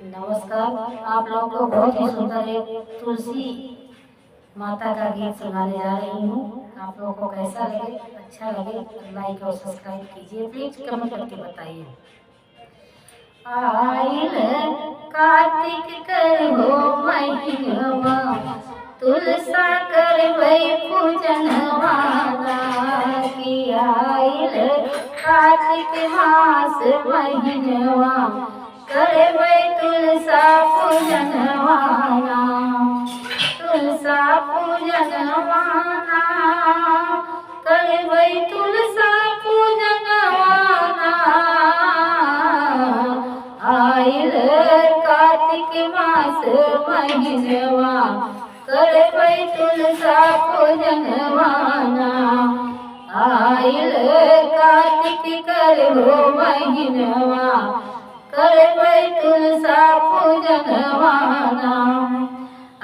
नमस्कार। आप लोगों को बहुत ही सुंदर एक तुलसी माता का गीत सुनाने जा रही हूँ। आप लोगों को कैसा लगे, अच्छा लगे तो लाइक और सब्सक्राइब कीजिए। प्लीज कमेंट करके बताइए। आइल कार्तिक कर हो महीनवा, तुलसा कर वही पूजन वाला की। आइल कार्तिक मास महीनवा, करे वही तुलसा पूजन वाला। तुलसा पूजन वाला, करे वही तुलसा पूजन वाला। आइल कार्तिक मास महीनवा, करे वही तुलसा पूजन वाला। आइल कार्तिक कर हो महीनवा, करे वही तुलसा पूजन वाला।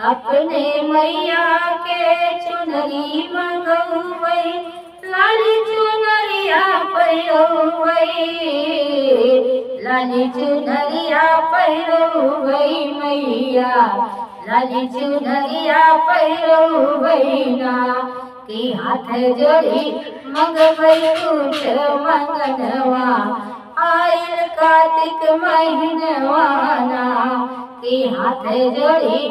अपने मैया के चुनरी मंगवई, लाली चुनरिया पहिरवई, लाली चुनरिया पहिरवई मैया, लाली चुनरिया पहिरवई ना। की हाथ जोड़ी मंगवई कुछ मंगनवा, आइल कार्तिक महीनवा ना। की हाथ जोड़ी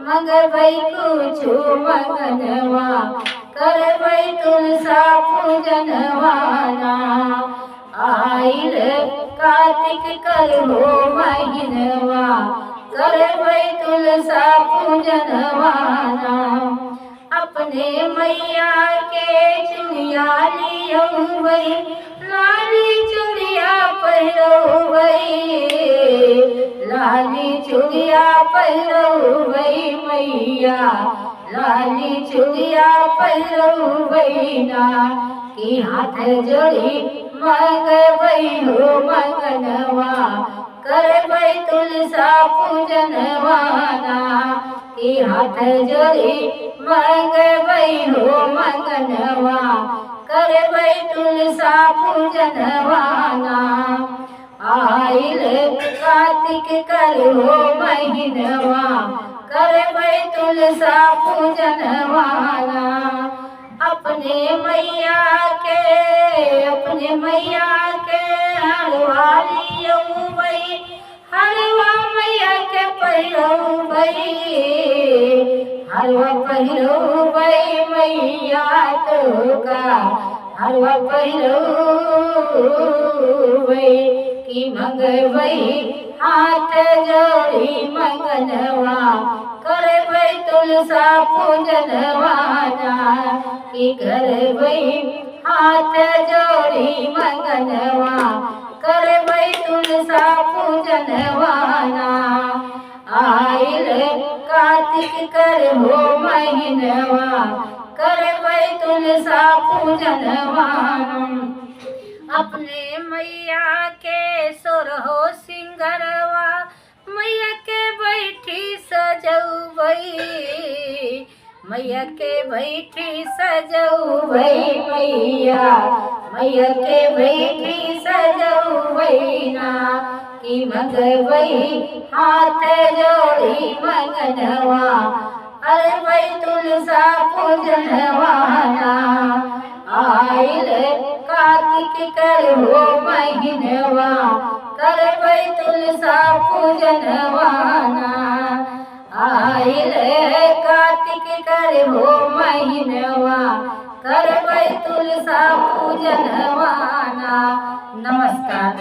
मंगवई कुछ मंगनवा, करवई तुलसा पूजन वाला। आइल कार्तिक कर हो महीनवा, करवई तुलसा पूजन वाला। अपने मैया के चुड़िया लियवई, लाली चुड़िया पहिरवई, लाली चुड़िया पहिरवई मैया, लाली चुड़िया पहिरवई ना। की हाथ जोड़ी मंगवई हो मंगनवा, करवई तुलसा पूजन वाला। की हाथ जोड़ी मंगवई हो मंगनवा, करवई तुलसा पूजन वाला। आइल कार्तिक कर हो महीनवा, करवई तुलसा पूजन वाला। अपने मैया के हरवा लियवई, हरवा मैया के पहिरवई, हरवा पहिरवई मैया तो का, हरवा पहिरवई। की मंगवई हाथ जोड़ी मंगनवा, करवई तुलसा पूजन वाला। की करवई हाथ जोड़ी मंगनवा, करवई तुलसा पूजन वाला। आइल कार्तिक कर हो महीनवा, करवई तुलसा पूजन वाला। अपने मैया के सोरहो सिंगरवा, मैया के बैठी सजवई, मैया के बैठी सजवई मैया, मैया के बैठी सजवई ना। की मंगवई हाथ जोड़ी मंगनवा, करवई तुलसा पूजन वाला। आइल कार्तिक कर हो महीनवा, करवई तुलसा पूजन वाला। आइल कार्तिक कर हो महीनवा, करवई तुलसा पूजन वाला। नमस्कार।